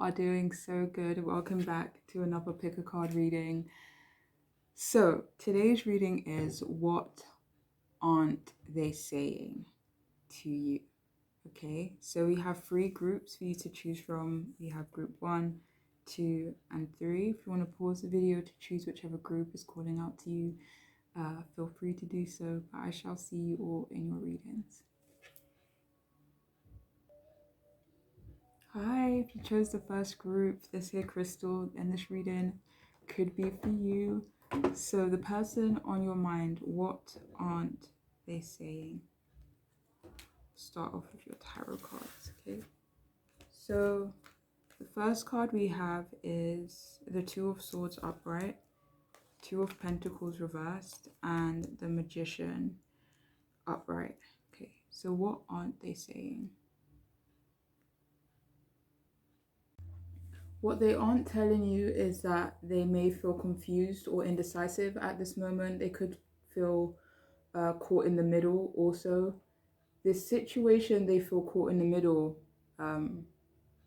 are doing so good. Welcome back to another pick a card reading. So, today's reading is What Aren't They Saying to You? Okay, so we have three groups for you to choose from. We have group 1, 2, and 3. If you want to pause the video to choose whichever group is calling out to you, feel free to do so. But I shall see you all in your readings. Hi, if you chose the first group, this here crystal and this reading could be for you. So the person on your mind, what aren't they saying? Start off with your tarot cards, okay? So the first card we have is the Two of Swords upright, Two of Pentacles reversed, and the Magician upright. Okay, so what aren't they saying? What they aren't telling you is that they may feel confused or indecisive at this moment. They could feel caught in the middle also. This situation they feel caught in the middle,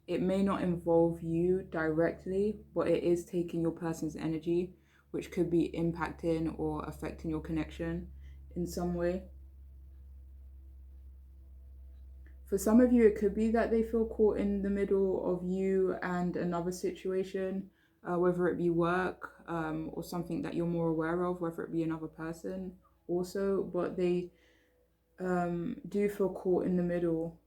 it may not involve you directly, but it is taking your person's energy, which could be impacting or affecting your connection in some way. For some of you, it could be that they feel caught in the middle of you and another situation, whether it be work or something that you're more aware of, whether it be another person also, but they do feel caught in the middle.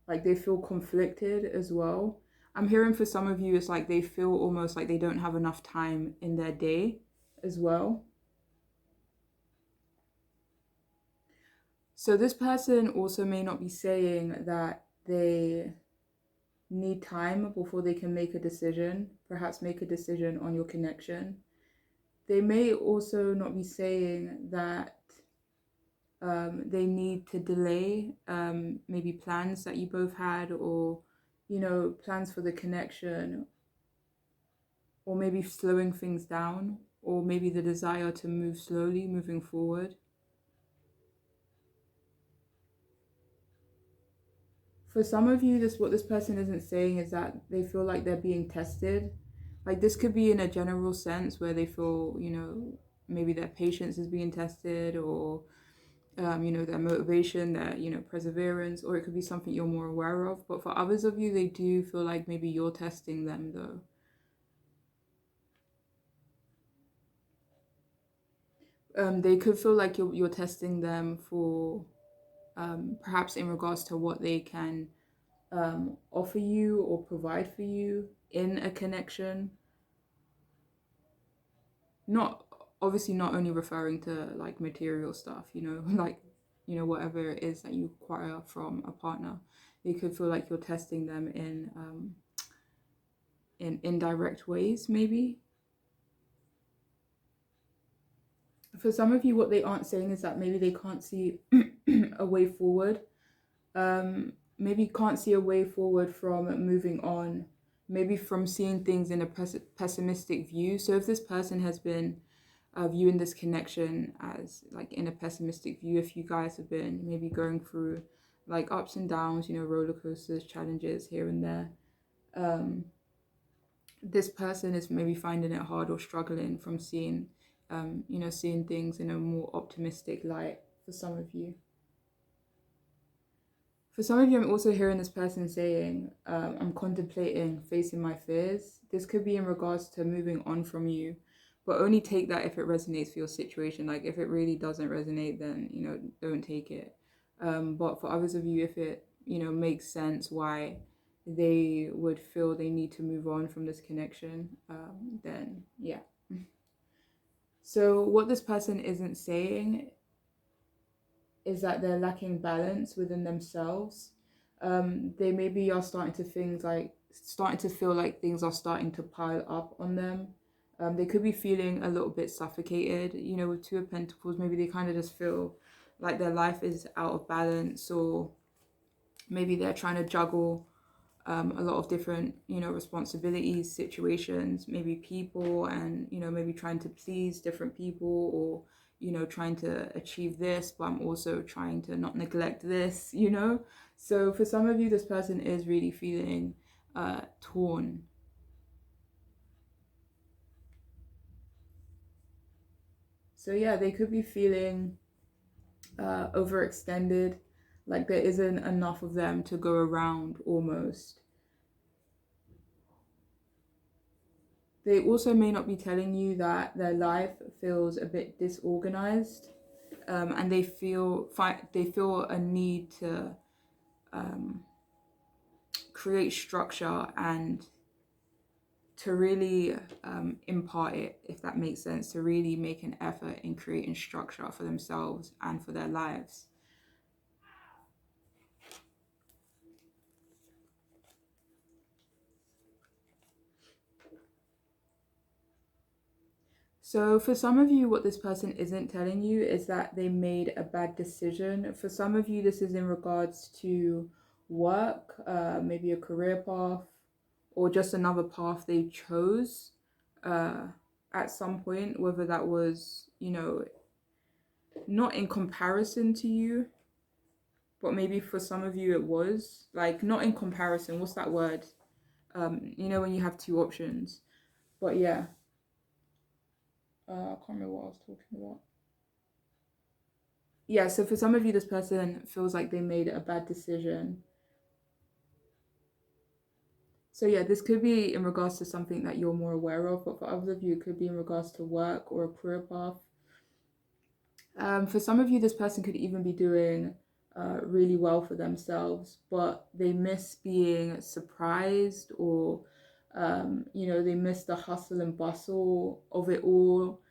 Like they feel conflicted as well. I'm hearing for some of you, it's like they feel almost like they don't have enough time in their day as well. So this person also may not be saying that they need time before they can make a decision, perhaps make a decision on your connection. They may also not be saying that they need to delay maybe plans that you both had, or, you know, plans for the connection, or maybe slowing things down, or maybe the desire to move slowly, moving forward. For some of you, what this person isn't saying is that they feel like they're being tested. Like this could be in a general sense where they feel, you know, maybe their patience is being tested, or, you know, their motivation, their, you know, perseverance, or it could be something you're more aware of. But for others of you, they do feel like maybe you're testing them though. They could feel like you're testing them for perhaps in regards to what they can offer you or provide for you in a connection. Not obviously not only referring to like material stuff, you know, like, you know, whatever it is that you acquire from a partner. They could feel like you're testing them in indirect ways, maybe. For some of you, what they aren't saying is that maybe they can't see a way forward. Maybe can't see a way forward from moving on, maybe from seeing things in a pessimistic view. So if this person has been viewing this connection as like in a pessimistic view, if you guys have been maybe going through like ups and downs, you know, roller coasters, challenges here and there, this person is maybe finding it hard or struggling from seeing, you know, seeing things in a more optimistic light for some of you. For some of you, I'm also hearing this person saying, I'm contemplating facing my fears. This could be in regards to moving on from you, but only take that if it resonates for your situation. Like if it really doesn't resonate, then, you know, don't take it. But for others of you, if it, you know, makes sense why they would feel they need to move on from this connection, then yeah. So what this person isn't saying is that they're lacking balance within themselves. They maybe are starting to feel like things are starting to pile up on them. They could be feeling a little bit suffocated, you know, with Two of Pentacles. Maybe they kind of just feel like their life is out of balance, or maybe they're trying to juggle a lot of different, you know, responsibilities, situations, maybe people, and, you know, maybe trying to please different people, or, you know, trying to achieve this, but I'm also trying to not neglect this, you know. So for some of you, this person is really feeling torn. So yeah, they could be feeling overextended, like there isn't enough of them to go around almost. They also may not be telling you that their life feels a bit disorganized, and they feel a need to um, create structure and to really impart it, if that makes sense, to really make an effort in creating structure for themselves and for their lives. So, for some of you, what this person isn't telling you is that they made a bad decision. For some of you, this is in regards to work, maybe a career path, or just another path they chose uh, at some point, whether that was, not in comparison to you, but maybe for some of you it was. Like, not in comparison, what's that word? When you have two options. But yeah, I can't remember what I was talking about. Yeah, so for some of you, this person feels like they made a bad decision. So yeah, this could be in regards to something that you're more aware of, but for others of you, it could be in regards to work or a career path. For some of you, this person could even be doing really well for themselves, but they miss being surprised, or they miss the hustle and bustle of it all.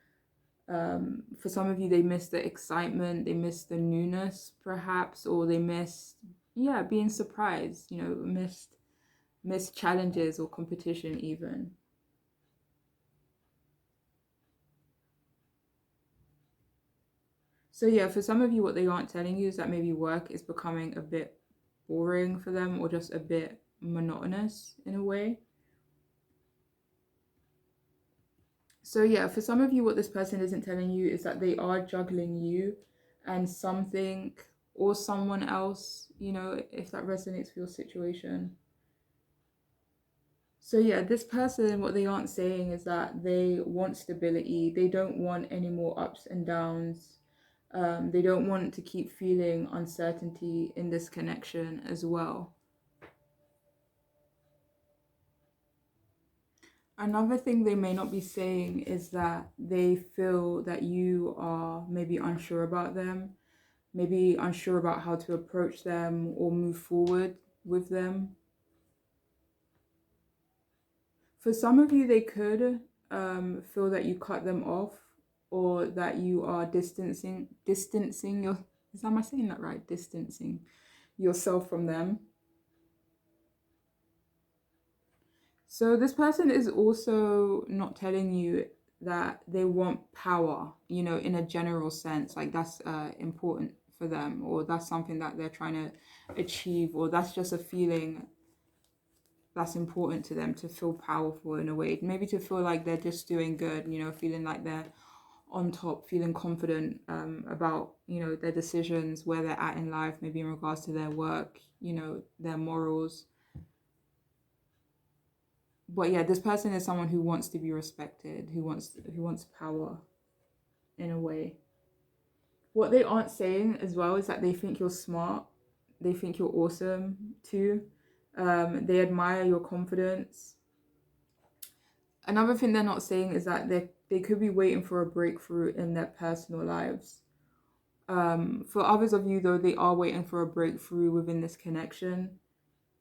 For some of you, they miss the excitement, they miss the newness, perhaps, or they missed, being surprised. Missed challenges or competition, even. So yeah, for some of you, what they aren't telling you is that maybe work is becoming a bit boring for them, or just a bit monotonous in a way. So yeah, for some of you, what this person isn't telling you is that they are juggling you and something or someone else, if that resonates with your situation. So yeah, this person, what they aren't saying is that they want stability. They don't want any more ups and downs. They don't want to keep feeling uncertainty in this connection as well. Another thing they may not be saying is that they feel that you are maybe unsure about them, maybe unsure about how to approach them or move forward with them. For some of you, they could feel that you cut them off, or that you are distancing your. Am I saying that right? Distancing yourself from them. So this person is also not telling you that they want power, in a general sense, like that's important for them, or that's something that they're trying to achieve, or that's just a feeling that's important to them, to feel powerful in a way, maybe to feel like they're just doing good, feeling like they're on top, feeling confident about, their decisions, where they're at in life, maybe in regards to their work, their morals. But yeah, this person is someone who wants to be respected, who wants power in a way. What they aren't saying as well is that they think you're smart, they think you're awesome too. They admire your confidence. Another thing they're not saying is that they could be waiting for a breakthrough in their personal lives. For others of you, though, they are waiting for a breakthrough within this connection.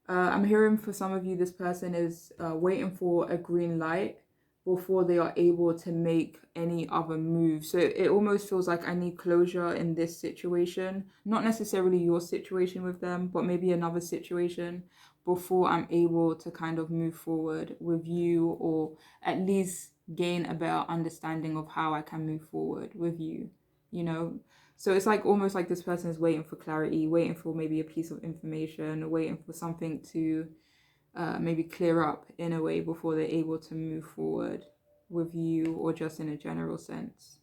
I'm hearing for some of you, this person is waiting for a green light before they are able to make any other move. So it almost feels like I need closure in this situation, not necessarily your situation with them, but maybe another situation before I'm able to kind of move forward with you, or at least gain a better understanding of how I can move forward with you, you know? So it's like almost like this person is waiting for clarity, waiting for maybe a piece of information, waiting for something to maybe clear up in a way before they're able to move forward with you, or just in a general sense.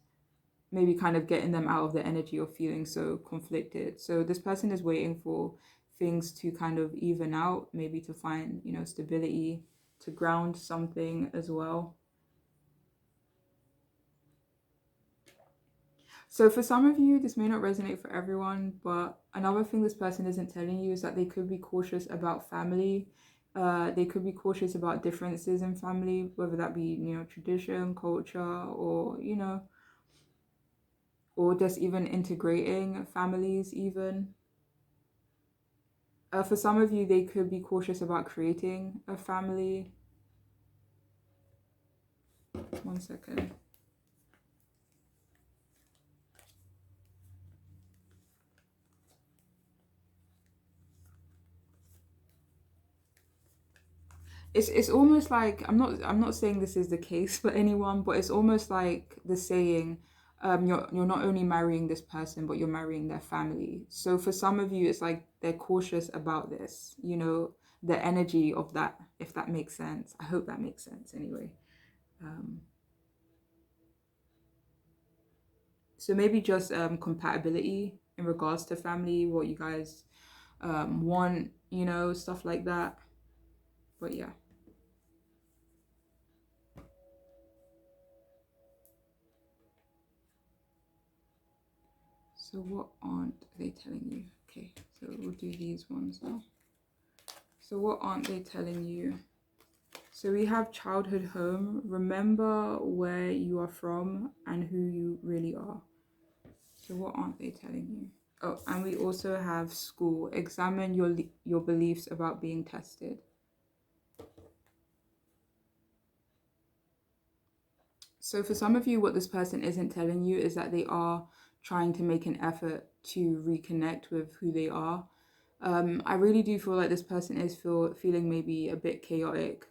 Maybe kind of getting them out of the energy of feeling so conflicted. So this person is waiting for things to kind of even out, maybe to find, stability, to ground something as well. So for some of you, this may not resonate for everyone, but another thing this person isn't telling you is that they could be cautious about family. They could be cautious about differences in family, whether that be, tradition, culture, or just even integrating families even. For some of you, they could be cautious about creating a family. One second. It's almost like I'm not saying this is the case for anyone, but it's almost like the saying, you're not only marrying this person, but you're marrying their family. So for some of you, it's like they're cautious about this, the energy of that, if that makes sense. I hope that makes sense anyway. So maybe just compatibility in regards to family, what you guys want, stuff like that. But yeah. So what aren't they telling you? Okay, so we'll do these ones now. So what aren't they telling you? So we have childhood home. Remember where you are from and who you really are. So what aren't they telling you? Oh, and we also have school. Examine your beliefs about being tested. So for some of you, what this person isn't telling you is that they are trying to make an effort to reconnect with who they are. I really do feel like this person is feeling maybe a bit chaotic,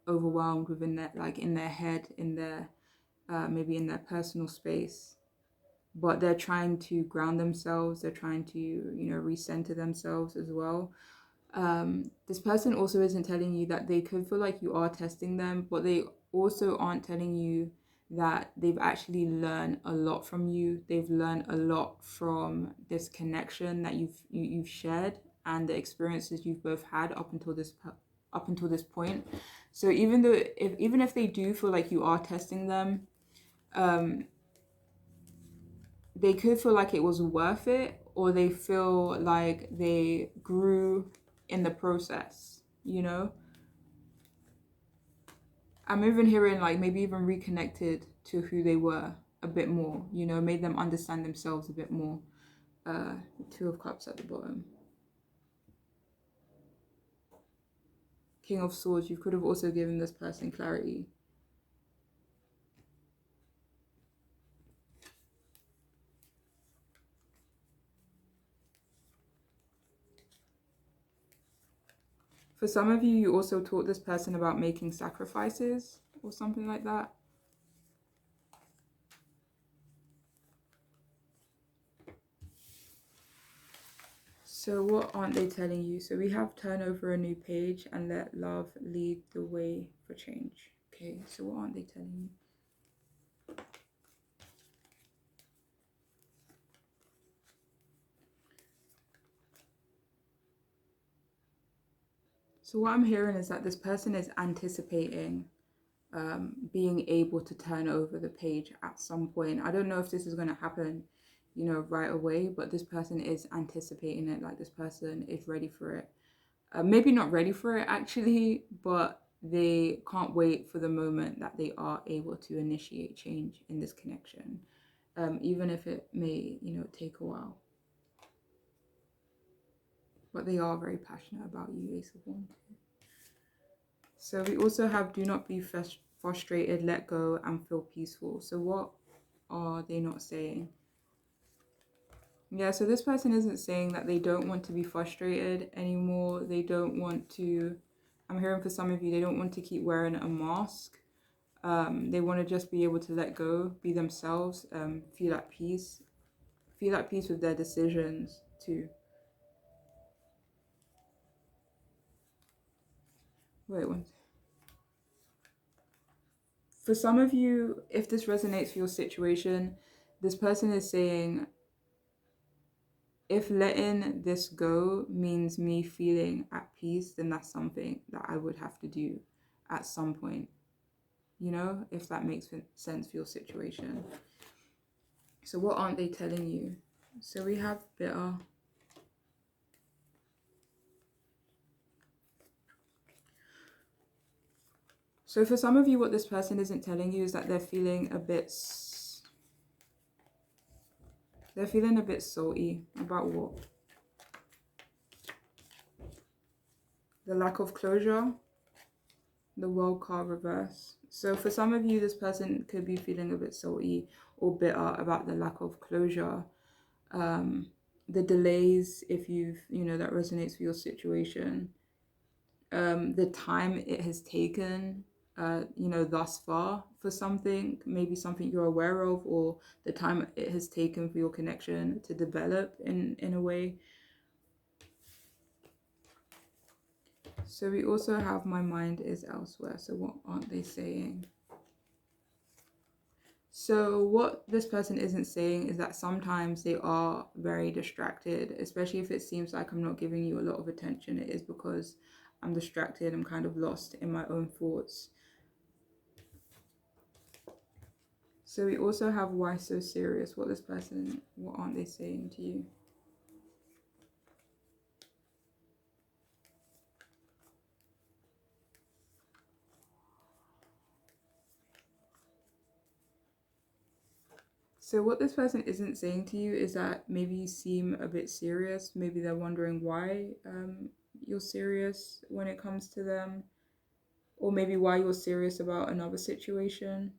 overwhelmed within their, like in their head, in their maybe in their personal space. But they're trying to ground themselves. They're trying to, recenter themselves as well. This person also isn't telling you that they could feel like you are testing them, but they also aren't telling you that they've actually learned a lot from you. They've learned a lot from this connection that you've shared and the experiences you've both had up until this point. So even if they do feel like you are testing them, they could feel like it was worth it, or they feel like they grew in the process. I'm even hearing like maybe even reconnected to who they were a bit more, made them understand themselves a bit more. Two of Cups at the bottom. King of Swords, you could have also given this person clarity. For some of you, you also taught this person about making sacrifices or something like that. So what aren't they telling you? So we have turn over a new page and let love lead the way for change. Okay, so what aren't they telling you? So what I'm hearing is that this person is anticipating being able to turn over the page at some point. I don't know if this is going to happen, right away, but this person is anticipating it. Like this person is ready for it. Maybe not ready for it actually, but they can't wait for the moment that they are able to initiate change in this connection, even if it may, take a while. But they are very passionate about you, Ace of Wands. So we also have do not be frustrated, let go, and feel peaceful. So what are they not saying? Yeah, so this person isn't saying that they don't want to be frustrated anymore. They don't want to, I'm hearing for some of you, they don't want to keep wearing a mask. They want to just be able to let go, be themselves, feel at peace with their decisions too. Wait, one. For some of you, if this resonates for your situation, this person is saying if letting this go means me feeling at peace, then that's something that I would have to do at some point, if that makes sense for your situation. So what aren't they telling you? So we have bitter. So for some of you, what this person isn't telling you is that they're feeling a bit salty. About what? The lack of closure, the World card reverse. So for some of you, this person could be feeling a bit salty or bitter about the lack of closure. The delays, if that resonates with your situation. The time it has taken, thus far for something, maybe something you're aware of, or the time it has taken for your connection to develop in a way. So we also have my mind is elsewhere. So what aren't they saying? So what this person isn't saying is that sometimes they are very distracted, especially if it seems like I'm not giving you a lot of attention. It is because I'm distracted. I'm kind of lost in my own thoughts. So we also have why so serious? What aren't they saying to you? So what this person isn't saying to you is that maybe you seem a bit serious. Maybe they're wondering why you're serious when it comes to them. Or maybe why you're serious about another situation.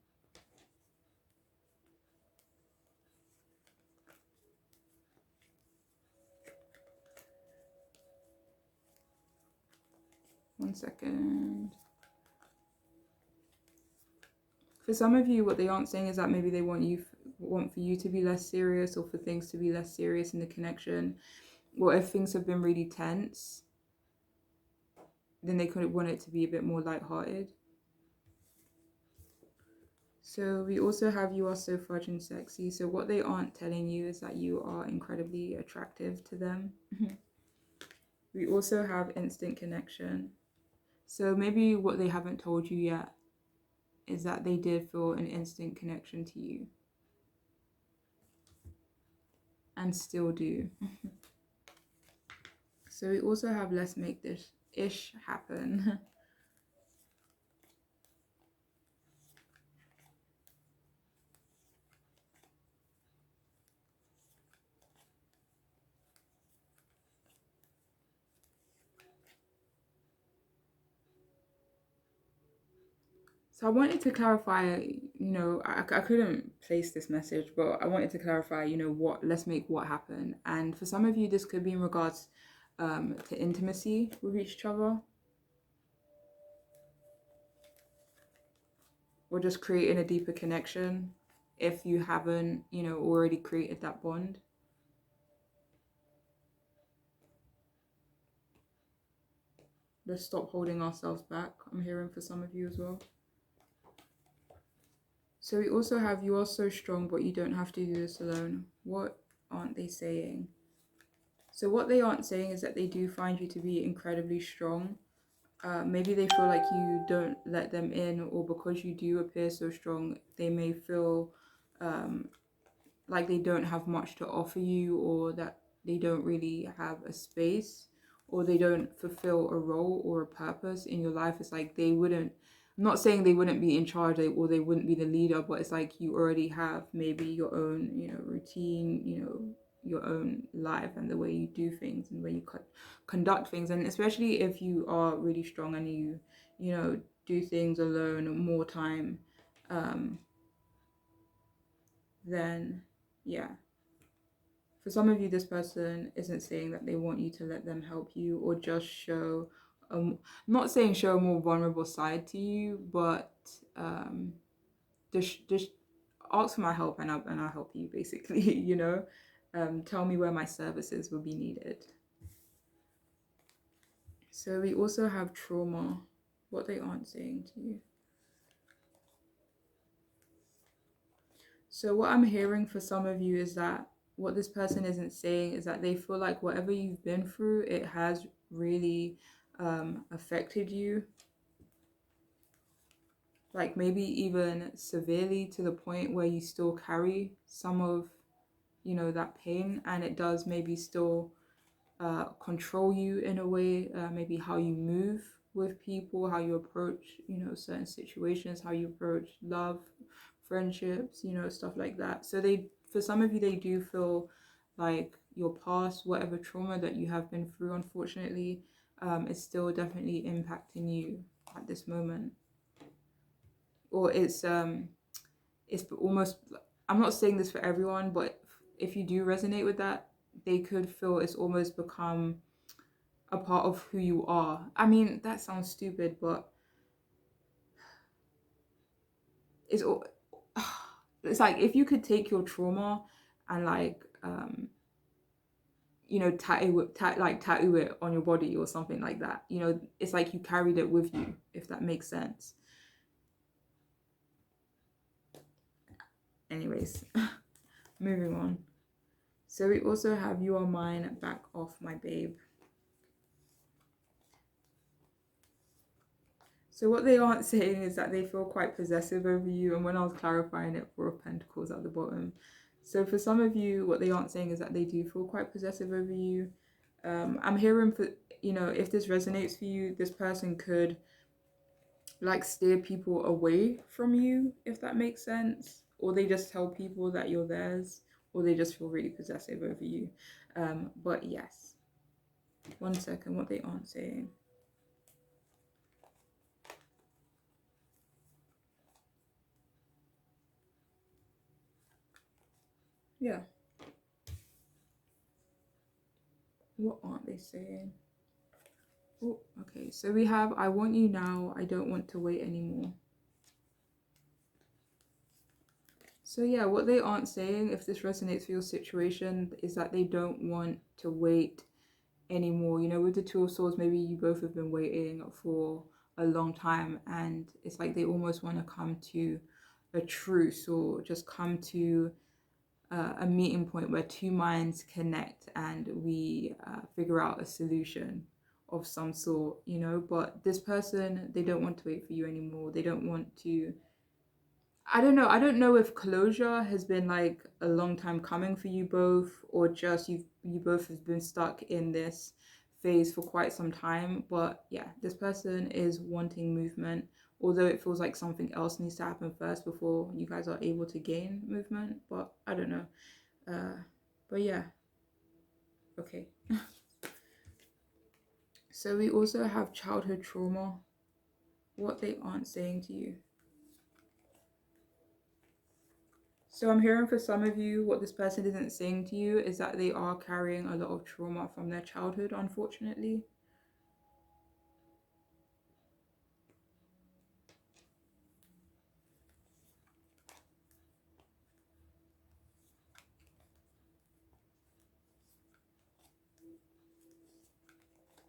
One second. For some of you, what they aren't saying is that maybe they want for you to be less serious, or for things to be less serious in the connection. Or if things have been really tense, then they could want it to be a bit more lighthearted. So we also have you are so fudge and sexy. So what they aren't telling you is that you are incredibly attractive to them. We also have instant connection. So maybe what they haven't told you yet is that they did feel an instant connection to you. And still do. So we also have let's make this ish happen. So I wanted to clarify, I couldn't place this message, but I wanted to clarify, let's make what happen. And for some of you, this could be in regards to intimacy with each other. Or just creating a deeper connection if you haven't, already created that bond. Let's stop holding ourselves back. I'm hearing for some of you as well. So we also have you are so strong, but you don't have to do this alone. What aren't they saying? So what they aren't saying is that they do find you to be incredibly strong. Maybe they feel like you don't let them in, or because you do appear so strong, they may feel like they don't have much to offer you, or that they don't really have a space, or they don't fulfill a role or a purpose in your life. It's like they wouldn't, I'm not saying they wouldn't be in charge, or they wouldn't be the leader, but it's like you already have maybe your own, routine, your own life, and the way you do things and the way you conduct things. And especially if you are really strong and you do things alone more time, then yeah. For some of you, this person isn't saying that they want you to let them help you, or just show, not saying show a more vulnerable side to you, but just ask for my help, and I'll help you, basically. Tell me where my services will be needed. So we also have trauma, what they aren't saying to you. So what I'm hearing for some of you is that what this person isn't saying is that they feel like whatever you've been through, it has really affected you, like maybe even severely, to the point where you still carry some of, you know, that pain, and it does maybe still control you in a way, maybe how you move with people, how you approach, you know, certain situations, how you approach love, friendships, you know, stuff like that. So they, for some of you, they do feel like your past, whatever trauma that you have been through, unfortunately, is still definitely impacting you at this moment. Or it's almost, I'm not saying this for everyone, but if you do resonate with that, they could feel it's almost become a part of who you are. I mean, that sounds stupid, but it's it's like if you could take your trauma and like you know, tattoo it on your body or something like that. You know, it's like you carried it with you, if that makes sense. Anyways, moving on. So we also have "You Are Mine, Back Off My Babe." So what they aren't saying is that they feel quite possessive over you. And when I was clarifying it, Four of Pentacles at the bottom. So for some of you, what they aren't saying is that they do feel quite possessive over you. I'm hearing, for, you know, if this resonates for you, this person could like steer people away from you, if that makes sense. Or they just tell people that you're theirs, or they just feel really possessive over you. But yes, one second, what they aren't saying. Yeah. What aren't they saying? Oh, okay. So we have "I want you now. I don't want to wait anymore." So yeah, what they aren't saying, if this resonates for your situation, is that they don't want to wait anymore. You know, with the Two of Swords, maybe you both have been waiting for a long time, and it's like they almost want to come to a truce, or just come to a meeting point where two minds connect and we figure out a solution of some sort, you know. But this person, they don't want to wait for you anymore. They don't want to, I don't know. I don't know if closure has been like a long time coming for you both, or just you both have been stuck in this phase for quite some time. But yeah, this person is wanting movement, although it feels like something else needs to happen first before you guys are able to gain movement. But I don't know. But yeah, okay. So we also have childhood trauma. What they aren't saying to you. So I'm hearing for some of you, what this person isn't saying to you is that they are carrying a lot of trauma from their childhood, unfortunately.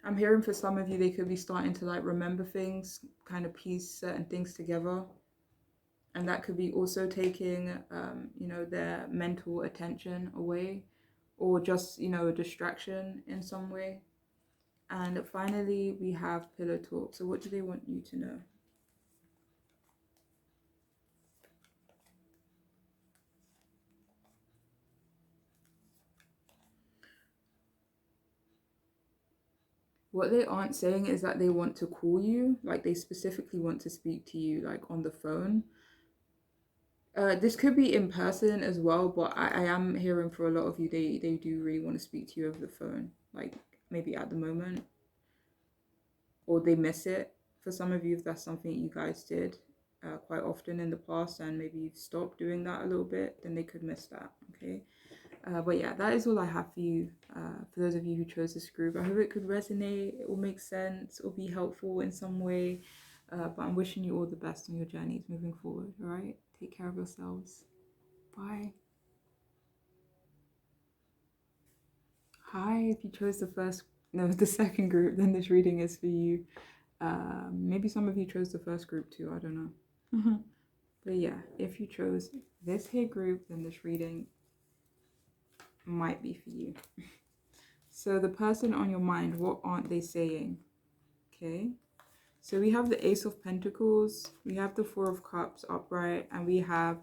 I'm hearing for some of you, they could be starting to like remember things, kind of piece certain things together. And that could be also taking, you know, their mental attention away, or just, you know, a distraction in some way. And finally, we have pillow talk. So what do they want you to know? What they aren't saying is that they want to call you, like they specifically want to speak to you, like on the phone. This could be in person as well, but I am hearing for a lot of you, they do really want to speak to you over the phone, like maybe at the moment, or they miss it. For some of you, if that's something you guys did quite often in the past, and maybe you've stopped doing that a little bit, then they could miss that, okay? But yeah, that is all I have for you. For those of you who chose this group, I hope it could resonate, it will make sense, or be helpful in some way. But I'm wishing you all the best on your journeys moving forward, all right? Take care of yourselves. Bye. Hi, if you chose the second group, then this reading is for you. Maybe some of you chose the first group too, I don't know. But yeah, if you chose this here group, then this reading might be for you. So the person on your mind, what aren't they saying? Okay. So we have the Ace of Pentacles, we have the Four of Cups upright, and we have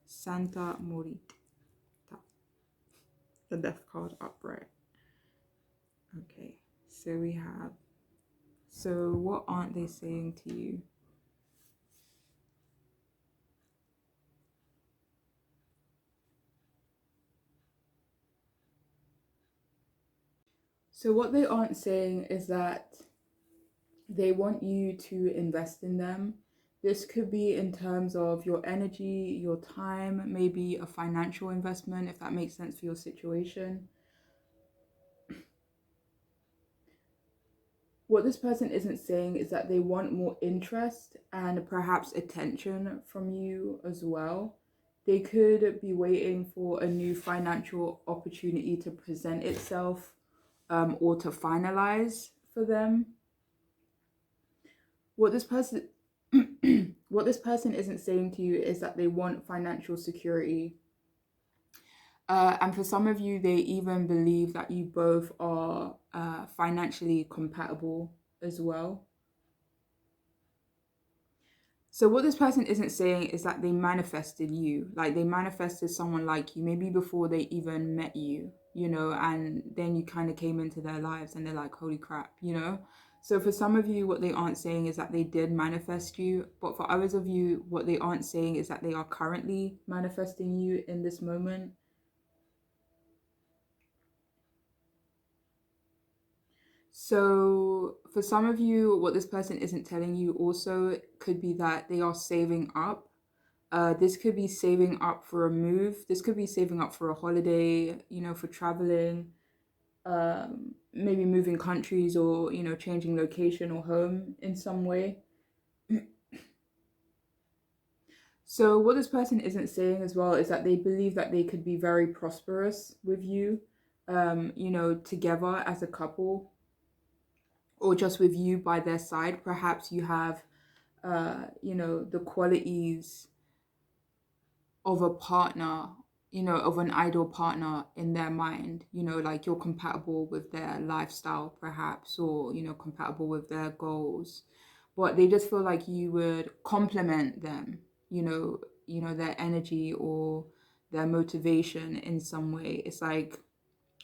Santa Morita, the Death card upright. Okay. So we have, so what aren't they saying to you? So what they aren't saying is that they want you to invest in them. This could be in terms of your energy, your time, maybe a financial investment, if that makes sense for your situation. What this person isn't saying is that they want more interest and perhaps attention from you as well. They could be waiting for a new financial opportunity to present itself, or to finalize for them. What this person what this person isn't saying to you is that they want financial security. And for some of you, they even believe that you both are financially compatible as well. So what this person isn't saying is that they manifested you, like they manifested someone like you, maybe before they even met you, you know, and then you kind of came into their lives and they're like, holy crap, you know. So for some of you, what they aren't saying is that they did manifest you, but for others of you, what they aren't saying is that they are currently manifesting you in this moment. So for some of you, what this person isn't telling you also could be that they are saving up. This could be saving up for a move. This could be saving up for a holiday, you know, for traveling, maybe moving countries, or, you know, changing location or home in some way. So what this person isn't saying as well is that they believe that they could be very prosperous with you, you know, together as a couple, or just with you by their side. Perhaps you have, you know, the qualities of a partner, you know, of an ideal partner in their mind, you know, like you're compatible with their lifestyle perhaps, or, you know, compatible with their goals. But they just feel like you would complement them, you know, their energy or their motivation in some way. It's like,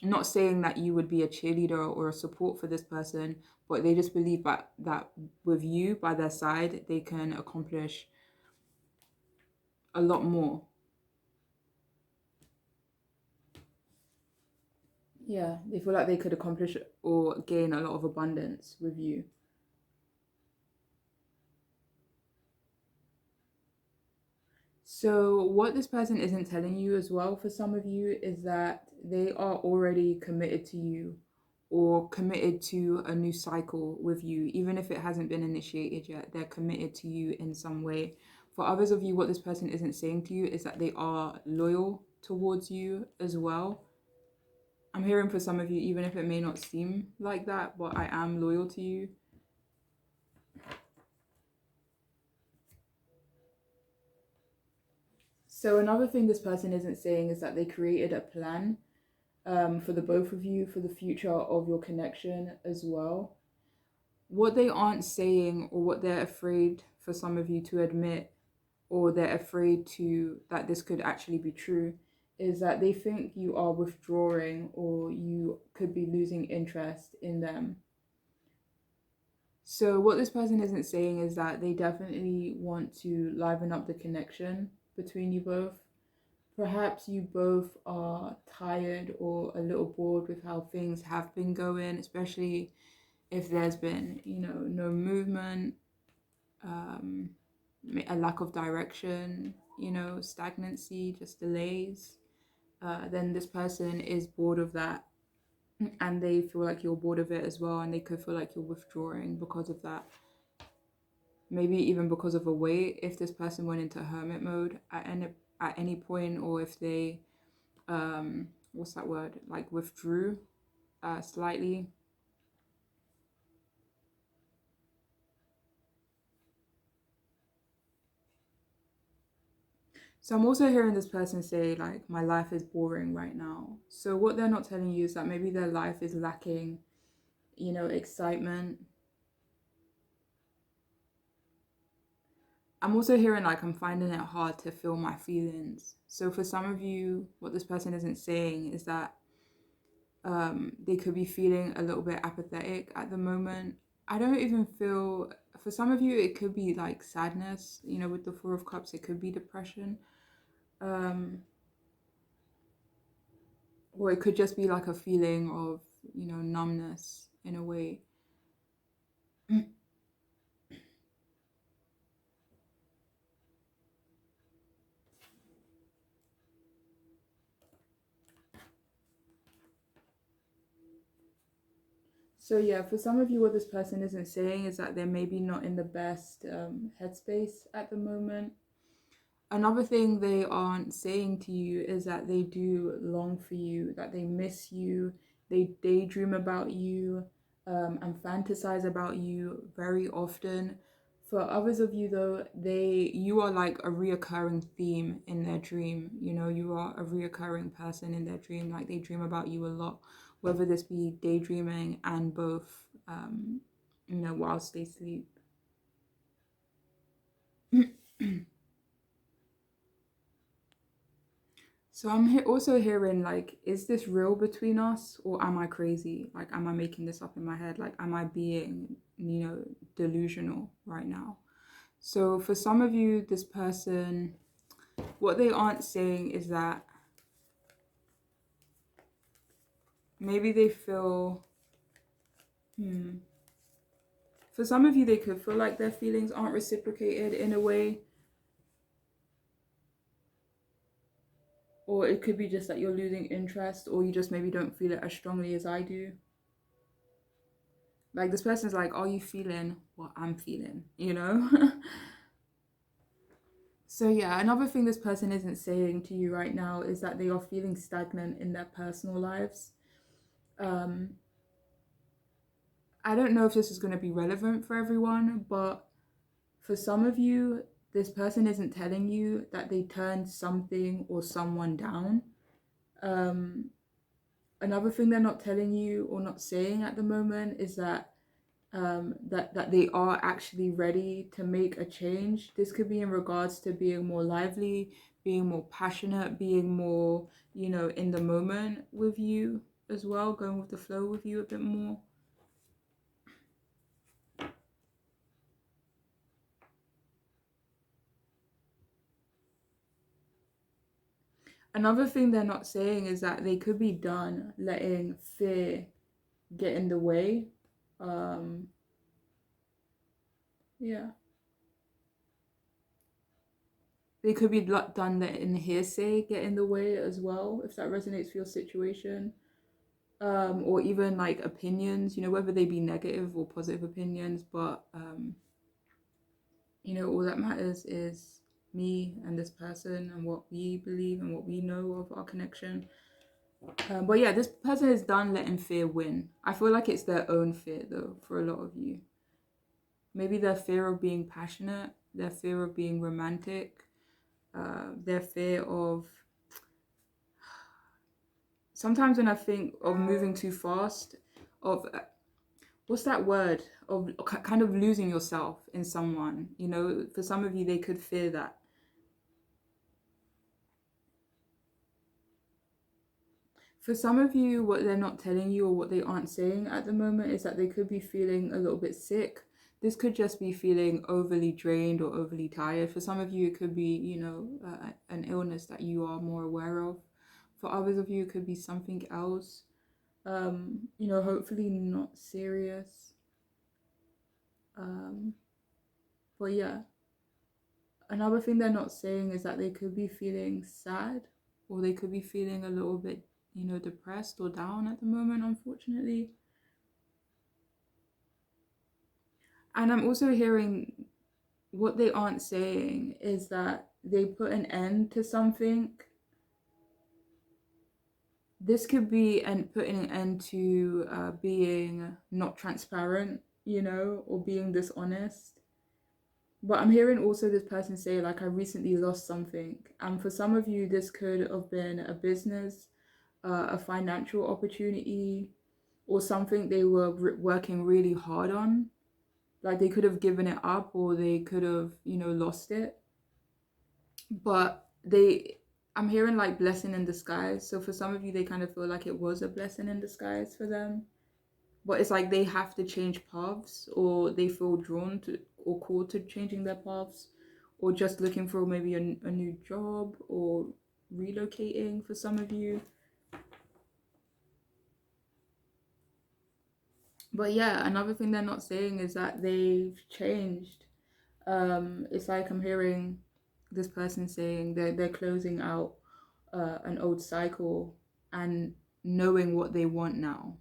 not saying that you would be a cheerleader or a support for this person, but they just believe that with you by their side, they can accomplish a lot more. Yeah, they feel like they could accomplish or gain a lot of abundance with you. So what this person isn't telling you as well for some of you is that they are already committed to you, or committed to a new cycle with you. Even if it hasn't been initiated yet, they're committed to you in some way. For others of you, what this person isn't saying to you is that they are loyal towards you as well. I'm hearing for some of you, even if it may not seem like that, but I am loyal to you. So another thing this person isn't saying is that they created a plan, for the both of you, for the future of your connection as well. What they aren't saying, or what they're afraid for some of you to admit, or they're afraid to that this could actually be true, is that they think you are withdrawing, or you could be losing interest in them. So what this person isn't saying is that they definitely want to liven up the connection between you both. Perhaps you both are tired or a little bored with how things have been going, especially if there's been, you know, no movement, um, a lack of direction, you know, stagnancy, just delays. Then this person is bored of that, and they feel like you're bored of it as well, and they could feel like you're withdrawing because of that. Maybe even because of a weight, if this person went into hermit mode at any point, or if they what's that word, like withdrew slightly. So I'm also hearing this person say, like, my life is boring right now. So what they're not telling you is that maybe their life is lacking, excitement. I'm also hearing, like, I'm finding it hard to feel my feelings. So for some of you, what this person isn't saying is that they could be feeling a little bit apathetic at the moment. I don't even feel, for some of you, it could be like sadness, with the Four of Cups, it could be depression. Um, or it could just be like a feeling of, numbness in a way. So yeah, for some of you, what this person isn't saying is that they're maybe not in the best headspace at the moment. Another thing they aren't saying to you is that they do long for you, that they miss you, they daydream about you, and fantasize about you very often. For others of you though, you are like a reoccurring theme in their dream. You are a reoccurring person in their dream. Like they dream about you a lot, whether this be daydreaming and both, whilst they sleep. So I'm also hearing, like, is this real between us or am I crazy? Like, am I making this up in my head? Like, am I being, delusional right now? So for some of you, this person, what they aren't saying is that maybe they feel, for some of you, they could feel like their feelings aren't reciprocated in a way. Or it could be just that you're losing interest or you just maybe don't feel it as strongly as I do. Like this person's like, are you feeling what I'm feeling? So yeah, another thing this person isn't saying to you right now is that they are feeling stagnant in their personal lives. Um, I don't know if this is going to be relevant for everyone, but for some of you, this person isn't telling you that they turned something or someone down. Um, Another thing they're not telling you or not saying at the moment is that that they are actually ready to make a change. This could be in regards to being more lively, being more passionate, being more, in the moment with you as well, going with the flow with you a bit more. Another thing they're not saying is that they could be done letting fear get in the way. Um, yeah. They could be done letting hearsay get in the way as well, if that resonates for your situation. Or even like opinions, whether they be negative or positive opinions, but all that matters is me and this person and what we believe and what we know of our connection. But yeah, this person is done letting fear win. I feel like it's their own fear though, for a lot of you. Maybe their fear of being passionate, their fear of being romantic, their fear of, sometimes when I think of moving too fast, of what's that word, of kind of losing yourself in someone. For some of you, they could fear that. For some of you, what they're not telling you or what they aren't saying at the moment is that they could be feeling a little bit sick. This could just be feeling overly drained or overly tired. For some of you, it could be, an illness that you are more aware of. For others of you, it could be something else. Hopefully not serious. Um, but yeah, another thing they're not saying is that they could be feeling sad or they could be feeling a little bit, depressed or down at the moment, unfortunately. And I'm also hearing what they aren't saying is that they put an end to something. This could be putting an end to being not transparent, or being dishonest. But I'm hearing also this person say, like, I recently lost something. And for some of you, this could have been a business, a financial opportunity, or something they were working really hard on. Like they could have given it up or they could have, lost it. But I'm hearing like blessing in disguise. So for some of you, they kind of feel like it was a blessing in disguise for them. But it's like they have to change paths or they feel drawn to or called to changing their paths or just looking for maybe a new job or relocating for some of you. But yeah, another thing they're not saying is that they've changed. It's like I'm hearing this person saying they're closing out an old cycle and knowing what they want now,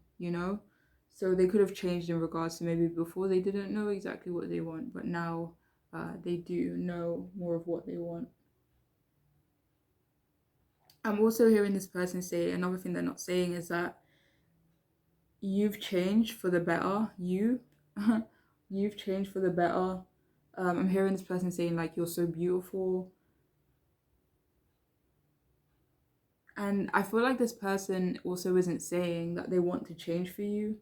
So they could have changed in regards to maybe before they didn't know exactly what they want, but now they do know more of what they want. I'm also hearing this person say another thing they're not saying is that you've changed for the better. You've changed for the better. I'm hearing this person saying like you're so beautiful. And I feel like this person also isn't saying that they want to change for you.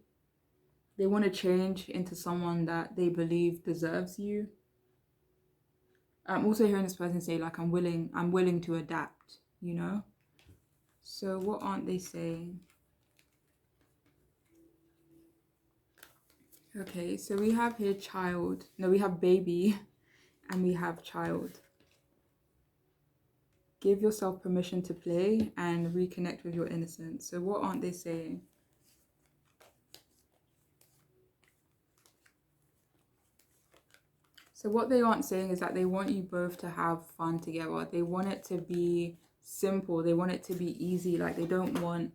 They want to change into someone that they believe deserves you. I'm also hearing this person say like I'm willing to adapt. So what aren't they saying? Okay, so we have here child. No, we have baby and we have child. Give yourself permission to play and reconnect with your innocence. So what aren't they saying? So what they aren't saying is that they want you both to have fun together. They want it to be simple. They want it to be easy. Like they don't want,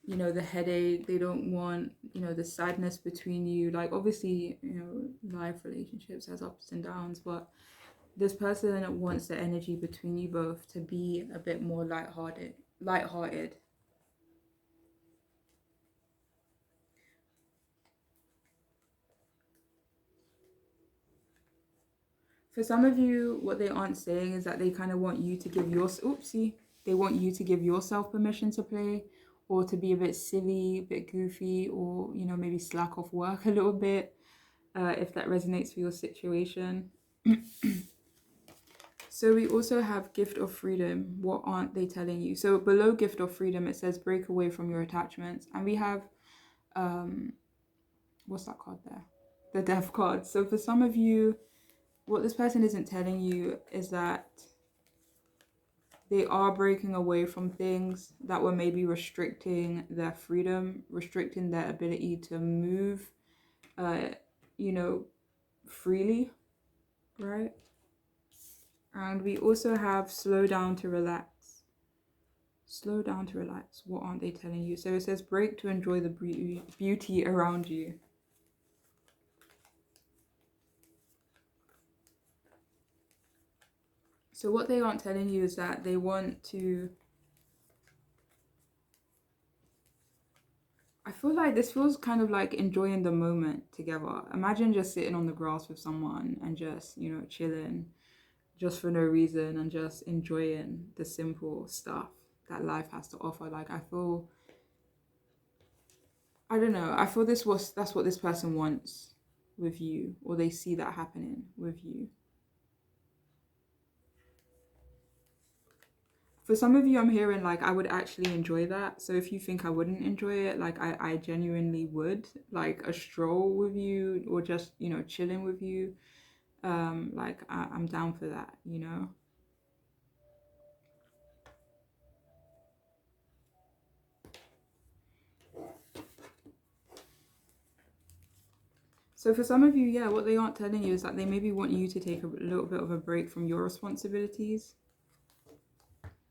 the headache. They don't want, the sadness between you. Like obviously, life relationships has ups and downs, but this person wants the energy between you both to be a bit more lighthearted. For some of you, what they aren't saying is that they kind of want you to give they want you to give yourself permission to play or to be a bit silly, a bit goofy, or, maybe slack off work a little bit, if that resonates for your situation. So we also have gift of freedom. What aren't they telling you? So below gift of freedom, it says break away from your attachments. And we have, what's that card there? The death card. So for some of you, what this person isn't telling you is that they are breaking away from things that were maybe restricting their freedom, restricting their ability to move, you know, freely, right? And we also have slow down to relax. Slow down to relax. What aren't they telling you? So it says break to enjoy the beauty around you. So what they aren't telling you is that they want to... I feel like this feels kind of like enjoying the moment together. Imagine just sitting on the grass with someone and just, chilling just for no reason and just enjoying the simple stuff that life has to offer. Like I don't know, I feel that's what this person wants with you, or they see that happening with you. For some of you, I'm hearing like I would actually enjoy that. So if you think I wouldn't enjoy it, like I genuinely would. Like a stroll with you or just, chilling with you. Like I'm down for that. So for some of you, yeah, what they aren't telling you is that they maybe want you to take a little bit of a break from your responsibilities.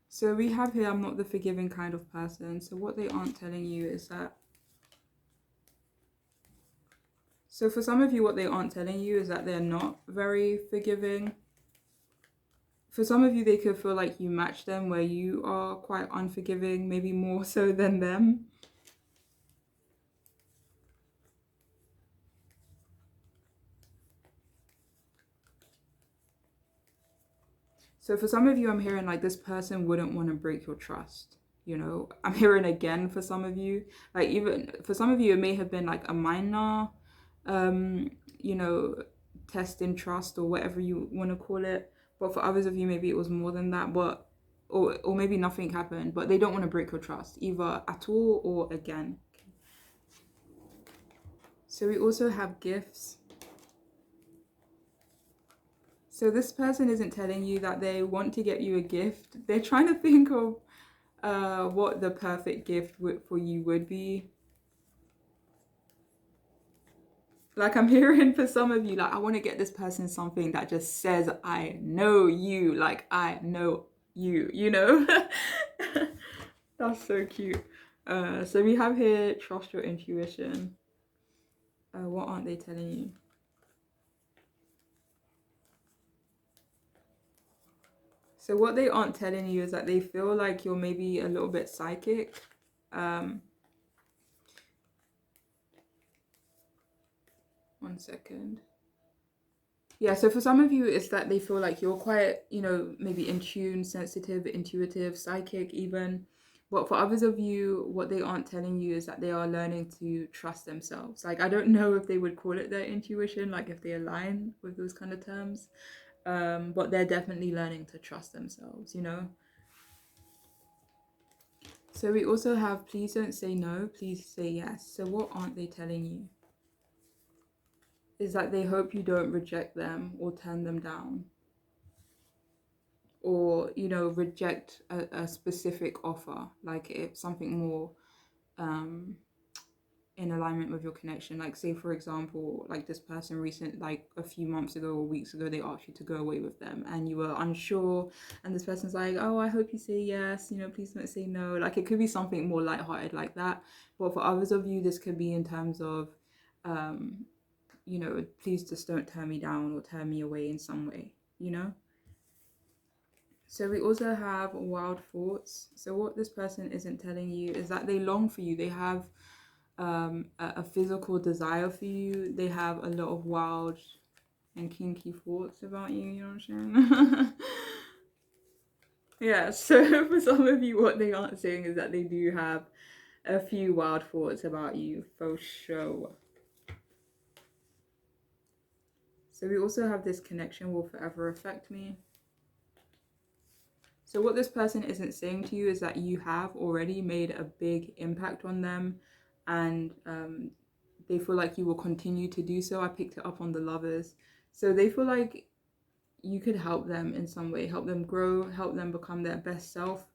So we have here, I'm not the forgiving kind of person. So what they aren't telling you is that... So for some of you, what they aren't telling you is that they're not very forgiving. For some of you, they could feel like you match them where you are quite unforgiving, maybe more so than them. So for some of you, I'm hearing like this person wouldn't want to break your trust. You know, I'm hearing again for some of you, like even for some of you, it may have been like a minor, um, you know, test in trust or whatever you want to call it. But for others of you, maybe it was more than that. But or maybe nothing happened, but they don't want to break your trust either at all or again. So we also have gifts. So this person isn't telling you that they want to get you a gift. They're trying to think of what the perfect gift for you would be. Like I'm hearing for some of you, like I want to get this person something that just says, I know you, like I know you, you know? That's so cute. So we have here, trust your intuition. What aren't they telling you? So what they aren't telling you is that they feel like you're maybe a little bit psychic. One second. Yeah, so for some of you, it's that they feel like you're quite, you know, maybe in tune, sensitive, intuitive, psychic even. But for others of you, what they aren't telling you is that they are learning to trust themselves. Like, I don't know if they would call it their intuition, like if they align with those kind of terms. But they're definitely learning to trust themselves, you know? So we also have, please don't say no, please say yes. So what aren't they telling you? Is that they hope you don't reject them or turn them down. Or, you know, reject a specific offer. Like if something more in alignment with your connection. Like say for example, like this person like a few months ago or weeks ago, they asked you to go away with them and you were unsure, and this person's like, oh, I hope you say yes, you know, please don't say no. Like it could be something more lighthearted like that. But for others of you, this could be in terms of you know, please just don't turn me down or turn me away in some way, you know? So we also have wild thoughts. So what this person isn't telling you is that they long for you. They have a physical desire for you. They have a lot of wild and kinky thoughts about you, you know what I'm saying? Yeah, so for some of you, what they aren't saying is that they do have a few wild thoughts about you, for sure. So we also have this connection will forever affect me. So what this person isn't saying to you is that you have already made a big impact on them, and they feel like you will continue to do so. I picked it up on the lovers. So they feel like you could help them in some way, help them grow, help them become their best self.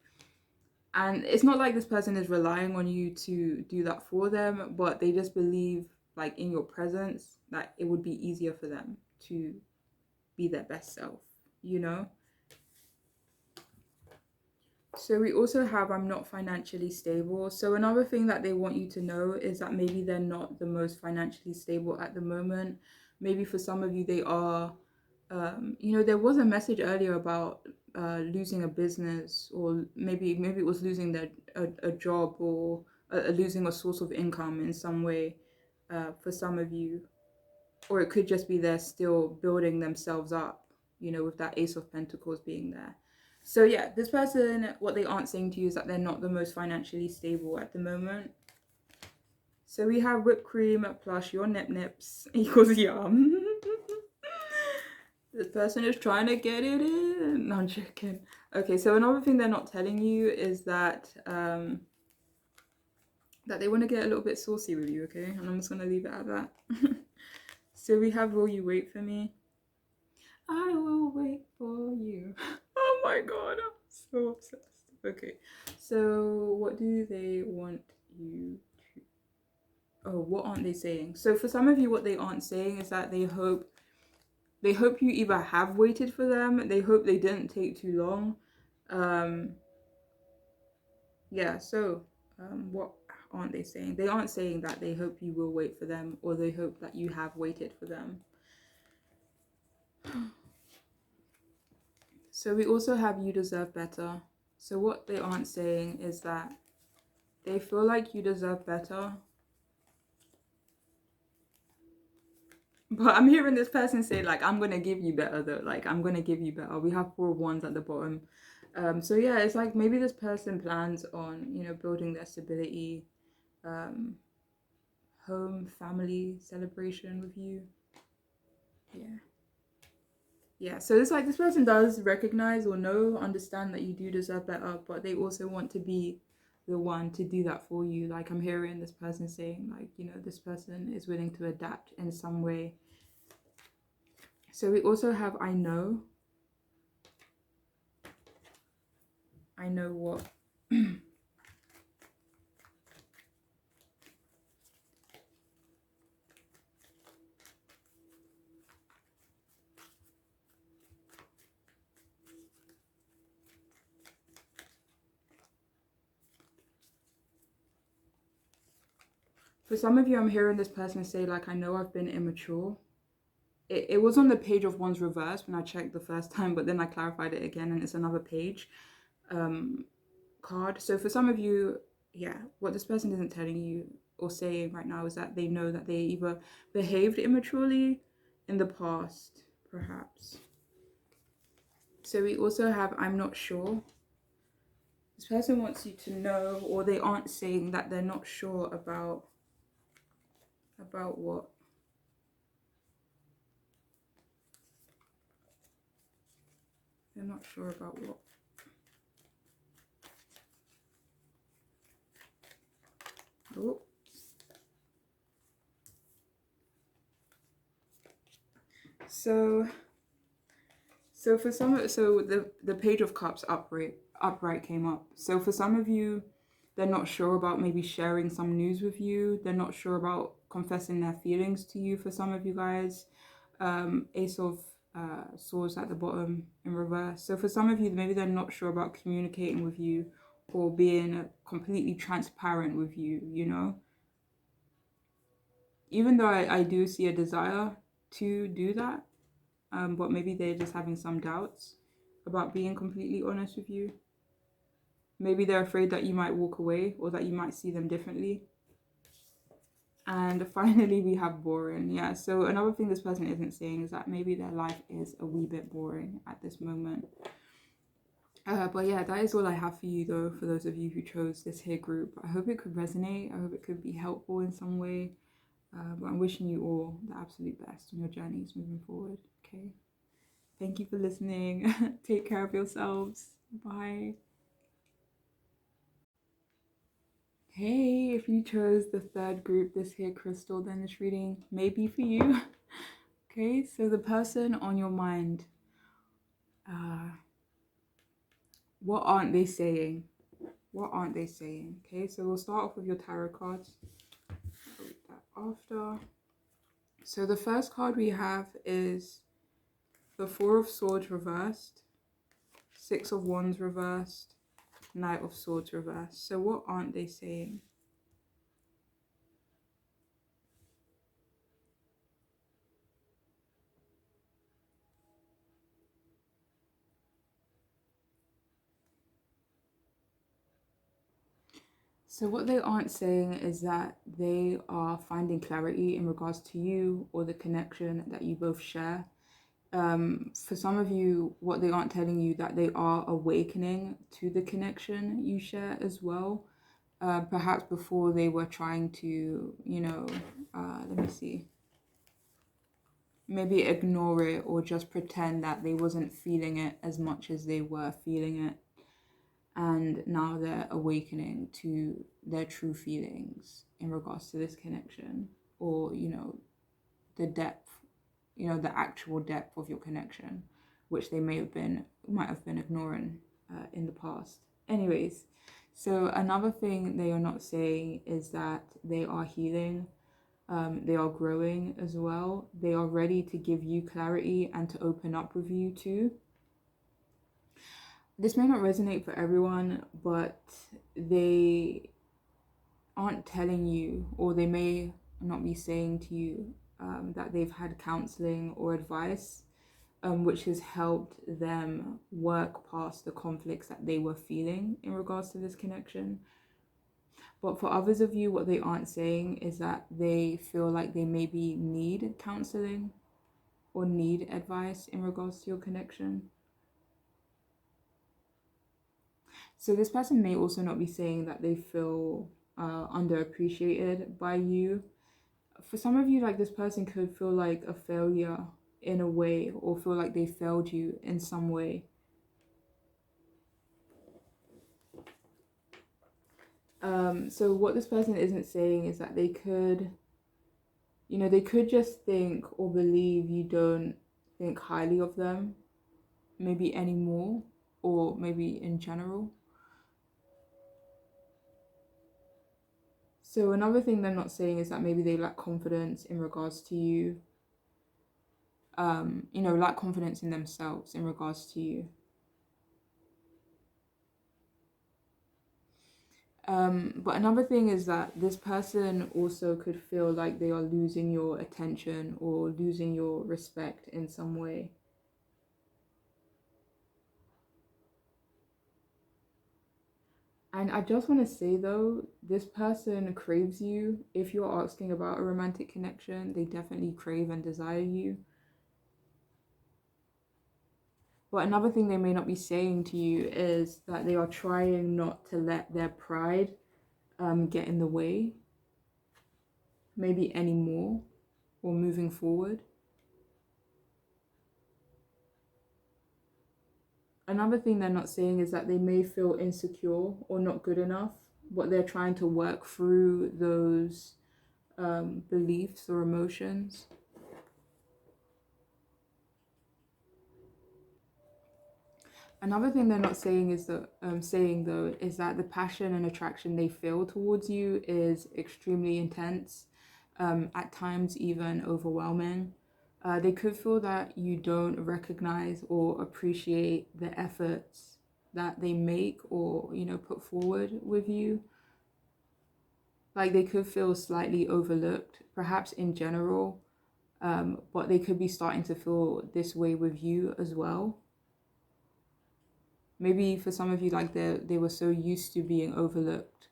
And it's not like this person is relying on you to do that for them, but they just believe like in your presence that it would be easier for them to be their best self, you know? So we also have, I'm not financially stable. So another thing that they want you to know is that maybe they're not the most financially stable at the moment. Maybe for some of you, they are, you know, there was a message earlier about losing a business, or maybe it was losing a job, or losing a source of income in some way for some of you. Or it could just be they're still building themselves up, you know, with that Ace of Pentacles being there. So yeah, this person, what they aren't saying to you is that they're not the most financially stable at the moment. So we have whipped cream plus your nip nips equals yum. This person is trying to get it in. No, I'm joking. Okay, so another thing they're not telling you is that that they want to get a little bit saucy with you, okay? And I'm just going to leave it at that. So we have will you wait for me? I will wait for you. Oh my god, I'm so obsessed. Okay, so what do they want you to... Oh, what aren't they saying? So for some of you, what they aren't saying is that they hope you either have waited for them, they hope they didn't take too long. Yeah, so what aren't they saying? They aren't saying that they hope you will wait for them, or they hope that you have waited for them. So we also have you deserve better. So what they aren't saying is that they feel like you deserve better. But I'm hearing this person say, like, I'm gonna give you better though. Like, I'm gonna give you better. We have 4 of Wands at the bottom. So yeah, it's like maybe this person plans on, building their stability, um, home, family celebration with you. Yeah. Yeah. So it's like this person does recognize or understand that you do deserve better, but they also want to be the one to do that for you. Like I'm hearing this person saying, like, this person is willing to adapt in some way. So we also have I know. I know what. For some of you, I'm hearing this person say, like, I know I've been immature. It was on the page of Wands reverse when I checked the first time, but then I clarified it again and it's another page card. So for some of you, yeah, what this person isn't telling you or saying right now is that they know that they either behaved immaturely in the past, perhaps. So we also have I'm not sure. This person wants you to know, or they aren't saying that they're not sure about what. They're not sure about what. Oh. So for some, so the Page of Cups upright came up. So for some of you, they're not sure about maybe sharing some news with you. They're not sure about confessing their feelings to you. For some of you guys, Ace of Swords at the bottom in reverse. So for some of you, maybe they're not sure about communicating with you or being completely transparent with you. Even though I do see a desire to do that, but maybe they're just having some doubts about being completely honest with you. Maybe they're afraid that you might walk away or that you might see them differently. And finally, we have boring. Yeah, so another thing this person isn't saying is that maybe their life is a wee bit boring at this moment. But yeah, that is all I have for you though, for those of you who chose this here group. I hope it could resonate. I hope it could be helpful in some way. But I'm wishing you all the absolute best on your journeys moving forward. Okay. Thank you for listening. Take care of yourselves. Bye. Hey, if you chose the third group this here crystal, then this reading may be for you. Okay, so the person on your mind, what aren't they saying? What aren't they saying? Okay, so we'll start off with your tarot cards. I'll read that after. So the first card we have is the Four of Swords reversed, Six of Wands reversed, Knight of Swords reversed. So what aren't they saying? So what they aren't saying is that they are finding clarity in regards to you or the connection that you both share. For some of you, what they aren't telling you that they are awakening to the connection you share as well. Perhaps before they were trying to, let me see, maybe ignore it or just pretend that they wasn't feeling it as much as they were feeling it. And now they're awakening to their true feelings in regards to this connection, or the depth, the actual depth of your connection, which they might have been ignoring in the past. Anyways, so another thing they are not saying is that they are healing. They are growing as well. They are ready to give you clarity and to open up with you too. This may not resonate for everyone, but they aren't telling you, or they may not be saying to you that they've had counseling or advice, which has helped them work past the conflicts that they were feeling in regards to this connection. But for others of you, what they aren't saying is that they feel like they maybe need counseling or need advice in regards to your connection. So this person may also not be saying that they feel underappreciated by you. For some of you, like, this person could feel like a failure in a way, or feel like they failed you in some way. So what this person isn't saying is that they could, they could just think or believe you don't think highly of them, maybe anymore, or maybe in general. So another thing they're not saying is that maybe they lack confidence in regards to you. Lack confidence in themselves in regards to you. But another thing is that this person also could feel like they are losing your attention or losing your respect in some way. And I just want to say though, this person craves you. If you're asking about a romantic connection, they definitely crave and desire you. But another thing they may not be saying to you is that they are trying not to let their pride get in the way, maybe anymore, or moving forward. Another thing they're not saying is that they may feel insecure or not good enough, but they're trying to work through those beliefs or emotions. Another thing they're not saying is that is that the passion and attraction they feel towards you is extremely intense, at times even overwhelming. They could feel that you don't recognize or appreciate the efforts that they make or put forward with you. Like, they could feel slightly overlooked, perhaps in general, but they could be starting to feel this way with you as well. Maybe for some of you, like, they were so used to being overlooked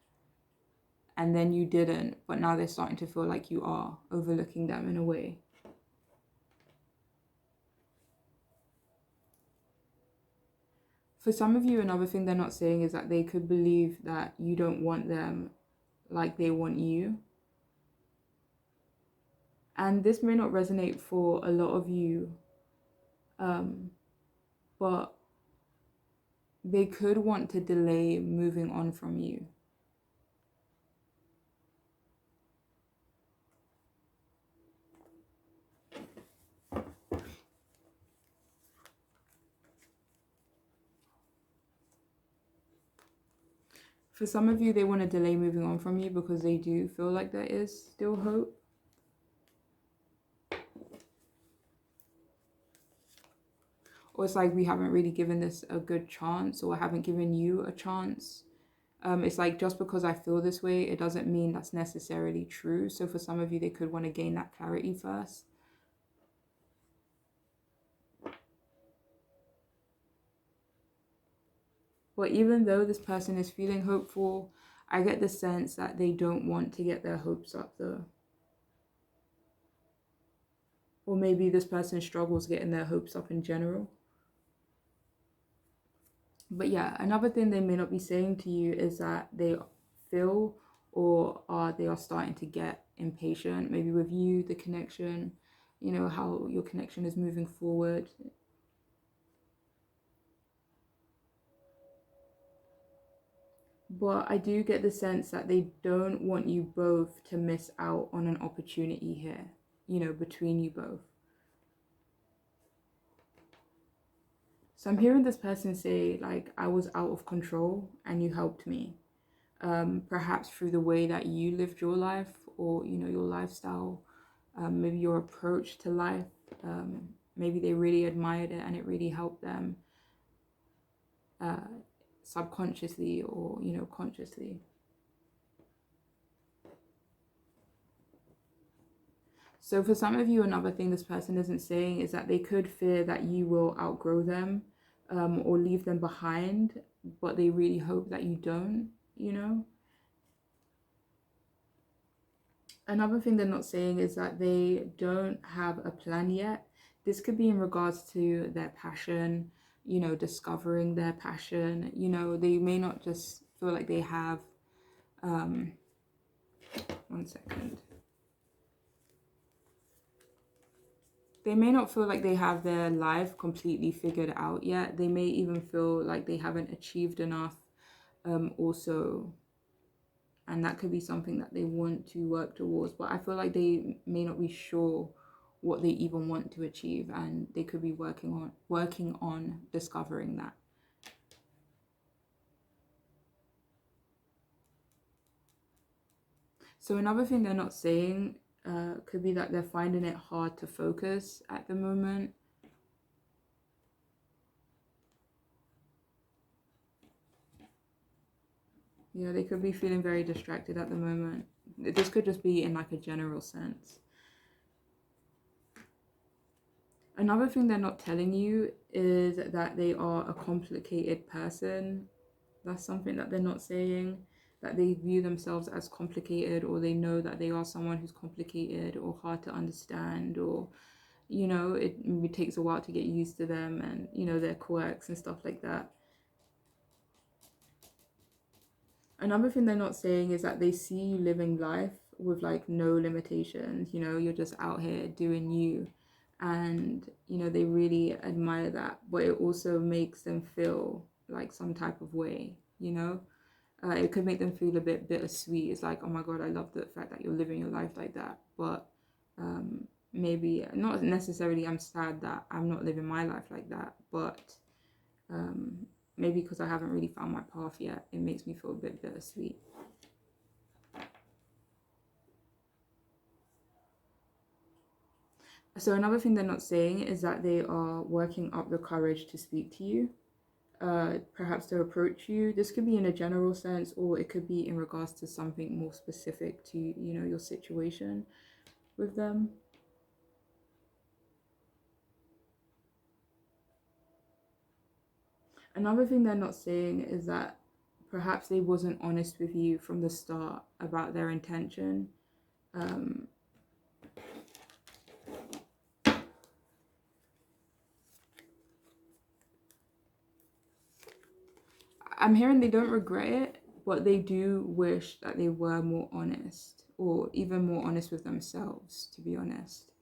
and then you didn't, but now they're starting to feel like you are overlooking them in a way. For some of you, another thing they're not saying is that they could believe that you don't want them like they want you. And this may not resonate for a lot of you, but they could want to delay moving on from you. For some of you, they want to delay moving on from you because they do feel like there is still hope. Or it's like, we haven't really given this a good chance, or I haven't given you a chance. It's like, just because I feel this way, it doesn't mean that's necessarily true. So for some of you, they could want to gain that clarity first. But even though this person is feeling hopeful, I get the sense that they don't want to get their hopes up though. Or maybe this person struggles getting their hopes up in general. But yeah, another thing they may not be saying to you is that they feel they are starting to get impatient, maybe with you, the connection, how your connection is moving forward. But I do get the sense that they don't want you both to miss out on an opportunity here, between you both. So I'm hearing this person say, like, I was out of control and you helped me. Perhaps through the way that you lived your life, or, your lifestyle, maybe your approach to life. Maybe they really admired it and it really helped them subconsciously or, consciously. So for some of you, another thing this person isn't saying is that they could fear that you will outgrow them, or leave them behind, but they really hope that you don't. Another thing they're not saying is that they don't have a plan yet. This could be in regards to their passion, discovering their passion. They may not just feel like they have, um, one second. They may not feel like they have their life completely figured out yet. They may even feel like they haven't achieved enough, also. And that could be something that they want to work towards. But I feel like they may not be sure what they even want to achieve, and they could be working on discovering that. So another thing they're not saying could be that they're finding it hard to focus at the moment. Yeah, they could be feeling very distracted at the moment. This could just be in like a general sense. Another thing they're not telling you is that they are a complicated person. That's something that they're not saying, that they view themselves as complicated, or they know that they are someone who's complicated or hard to understand, or it maybe takes a while to get used to them, and their quirks and stuff like that. Another thing they're not saying is that they see you living life with like no limitations. You're just out here doing you, and they really admire that, but it also makes them feel like some type of way. It could make them feel a bit bittersweet. It's like, oh my god, I love the fact that you're living your life like that, but maybe not necessarily I'm sad that I'm not living my life like that, but maybe because I haven't really found my path yet, it makes me feel a bit bittersweet. So another thing they're not saying is that they are working up the courage to speak to you, perhaps to approach you. This could be in a general sense, or it could be in regards to something more specific to your situation with them. Another thing they're not saying is that perhaps they wasn't honest with you from the start about their intention. I'm hearing they don't regret it, but they do wish that they were more honest, or even more honest with themselves, to be honest.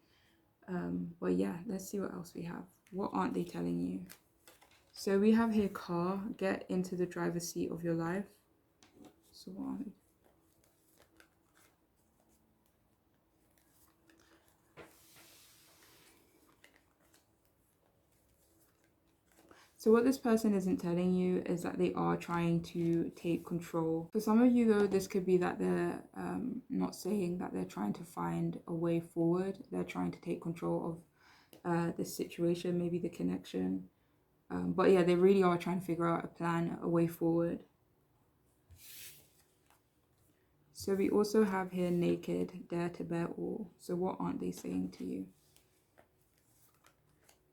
But yeah, let's see what else we have. What aren't they telling you? So we have here car, get into the driver's seat of your life. So what are they? So what this person isn't telling you is that they are trying to take control. For some of you though, this could be that they're not saying that they're trying to find a way forward. They're trying to take control of this situation, maybe the connection. But yeah, they really are trying to figure out a plan, a way forward. So we also have here naked, dare to bear all. So what aren't they saying to you?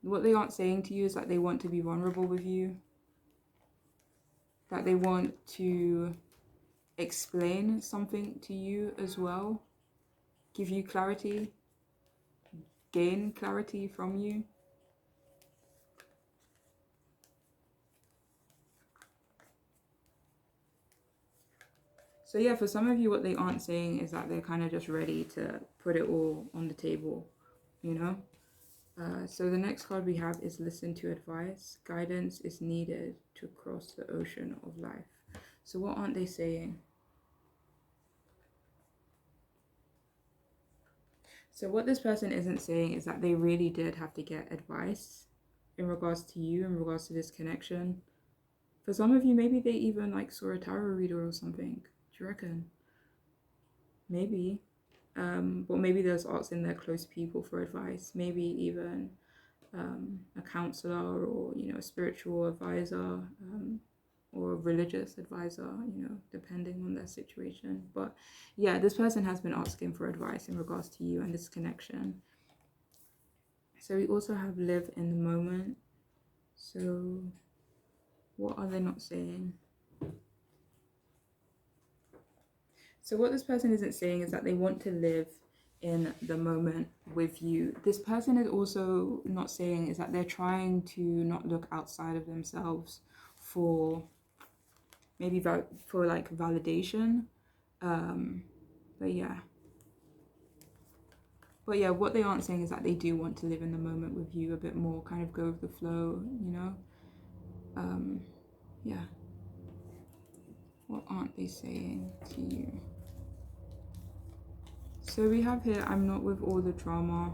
What they aren't saying to you is that they want to be vulnerable with you, that they want to explain something to you as well, give you clarity, gain clarity from you. So yeah, for some of you, what they aren't saying is that they're kind of just ready to put it all on the table, So the next card we have is listen to advice. Guidance is needed to cross the ocean of life. So what aren't they saying? So what this person isn't saying is that they really did have to get advice in regards to you, in regards to this connection. For some of you, maybe they even like saw a tarot reader or something. Do you reckon? Maybe. But maybe there's asking their close people for advice. Maybe even a counselor, or a spiritual advisor, or a religious advisor, depending on their situation. But yeah, this person has been asking for advice in regards to you and this connection. So we also have live in the moment. So what are they not saying? So what this person isn't saying is that they want to live in the moment with you. This person is also not saying is that they're trying to not look outside of themselves for maybe for like validation. Um, but yeah. But yeah, what they aren't saying is that they do want to live in the moment with you a bit more, kind of go with the flow, you know? Yeah. What aren't they saying to you? So we have here, I'm not with all the drama.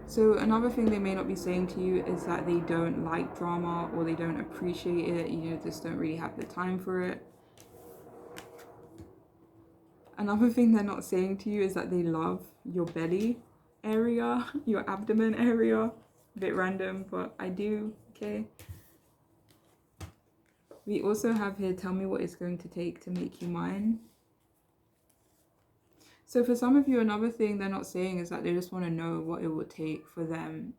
So another thing they may not be saying to you is that they don't like drama or they don't appreciate it, you know, just don't really have the time for it. Another thing they're not saying to you is that they love your belly area, your abdomen area. A bit random, but I do, okay? We also have here, tell me what it's going to take to make you mine. So for some of you, another thing they're not saying is that they just want to know what it would take for them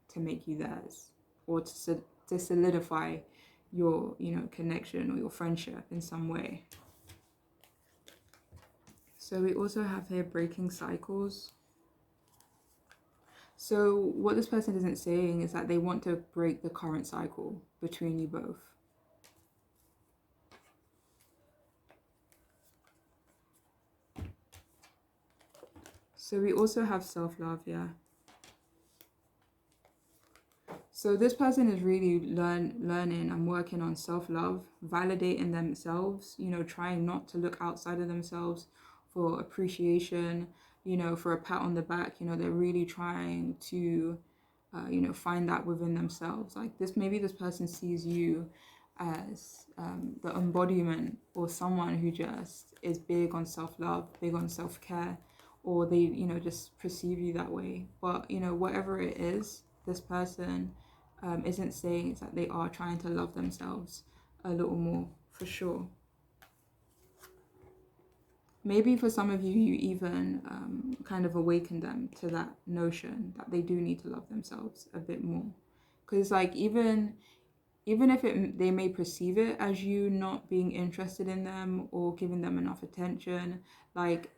to make you theirs, or to solidify your, you know, connection or your friendship in some way. So we also have here breaking cycles. So what this person isn't saying is that they want to break the current cycle between you both. So we also have self-love, yeah. So this person is really learning and working on self-love, validating themselves, you know, trying not to look outside of themselves for appreciation, you know, for a pat on the back. You know, they're really trying to, you know, find that within themselves. Like this, maybe this person sees you as the embodiment or someone who just is big on self-love, big on self-care, or they, you know, just perceive you that way. But, you know, whatever it is, this person isn't saying is that they are trying to love themselves a little more, for sure. Maybe for some of you, you even kind of awaken them to that notion that they do need to love themselves a bit more. Because like even if they may perceive it as you not being interested in them or giving them enough attention, like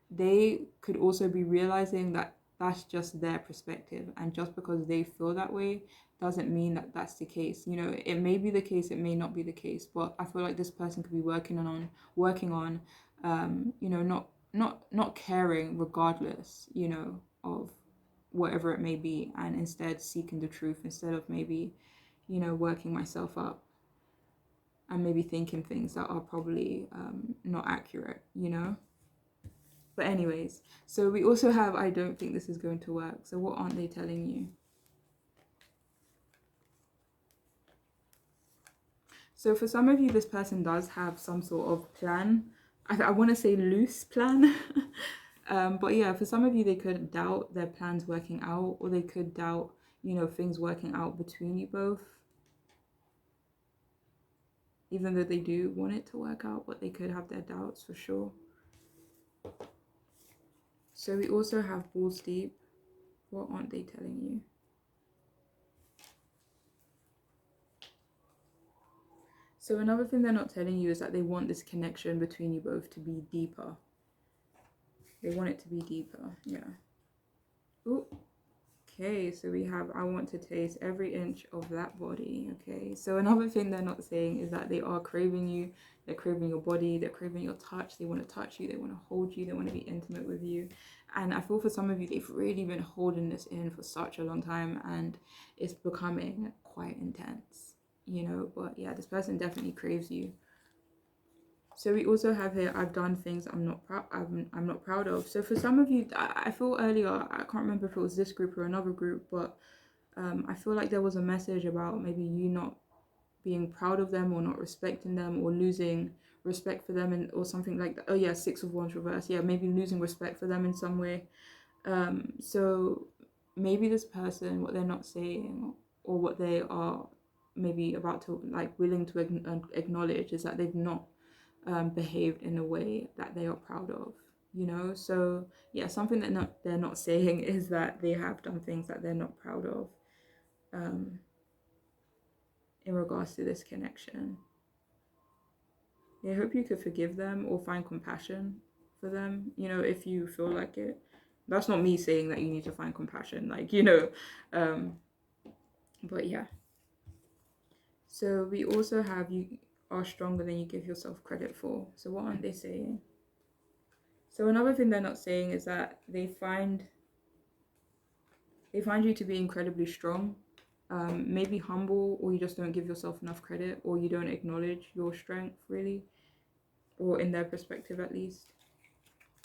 they could also be realizing that that's just their perspective, and just because they feel that way doesn't mean that that's the case. You know, it may be the case, it may not be the case, but I feel like this person could be working on you know, not caring regardless, you know, of whatever it may be, and instead seeking the truth instead of maybe, you know, working myself up and maybe thinking things that are probably not accurate, you know. But anyways, so we also have, I don't think this is going to work. So what aren't they telling you? So for some of you, this person does have some sort of plan. I want to say loose plan. But yeah, for some of you, they could doubt their plans working out, or they could doubt, you know, things working out between you both. Even though they do want it to work out, but they could have their doubts for sure. So we also have balls deep. What aren't they telling you? So another thing they're not telling you is that they want this connection between you both to be deeper. They want it to be deeper, yeah. Ooh. Okay, so we have, I want to taste every inch of that body. Okay, so another thing they're not saying is that they are craving you. They're craving your body. They're craving your touch. They want to touch you. They want to hold you. They want to be intimate with you. And I feel for some of you, they've really been holding this in for such a long time, and it's becoming quite intense, you know. But yeah, this person definitely craves you. So we also have here, I've done things I'm not proud of. So for some of you, I feel earlier, I can't remember if it was this group or another group, but I feel like there was a message about maybe you not being proud of them or not respecting them or losing respect for them, and or something like that. Oh yeah, 6 of Wands reverse. Yeah, maybe losing respect for them in some way. So maybe this person, what they're not saying or what they are maybe about to, like, willing to acknowledge is that they've not behaved in a way that they are proud of, you know. So yeah, something that they're not saying is that they have done things that they're not proud of in regards to this connection. I hope you could forgive them or find compassion for them, you know, if you feel like it. That's not me saying that you need to find compassion, like, you know. Um, but yeah. So we also have you are stronger than you give yourself credit for. So what aren't they saying? So another thing they're not saying is that they find you to be incredibly strong, maybe humble, or you just don't give yourself enough credit, or you don't acknowledge your strength really, or in their perspective at least.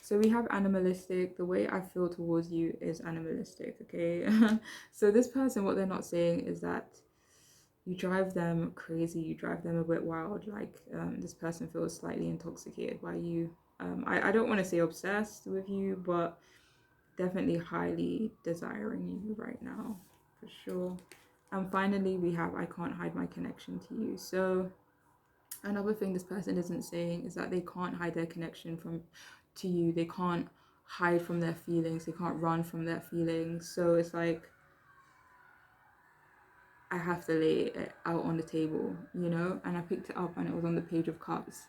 So we have animalistic. The way I feel towards you is animalistic, okay? So this person, what they're not saying is that you drive them crazy, you drive them a bit wild. Like this person feels slightly intoxicated by you. I don't want to say obsessed with you, but definitely highly desiring you right now, for sure. And finally, we have I can't hide my connection to you. So another thing this person isn't saying is that they can't hide their connection from to you. They can't hide from their feelings. They can't run from their feelings. So it's like I have to lay it out on the table, you know? And I picked it up and it was on the Page of Cups.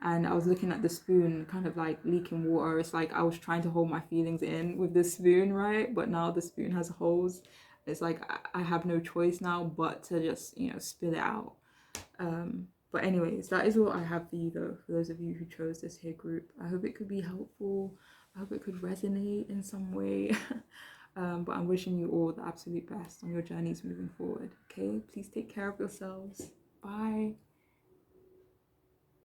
And I was looking at the spoon kind of like leaking water. It's like I was trying to hold my feelings in with the spoon, right? But now the spoon has holes. It's like I have no choice now but to just, you know, spill it out. But anyways, that is all I have for you though, for those of you who chose this here group. I hope it could be helpful. I hope it could resonate in some way. But I'm wishing you all the absolute best on your journeys moving forward. Okay, please take care of yourselves. Bye.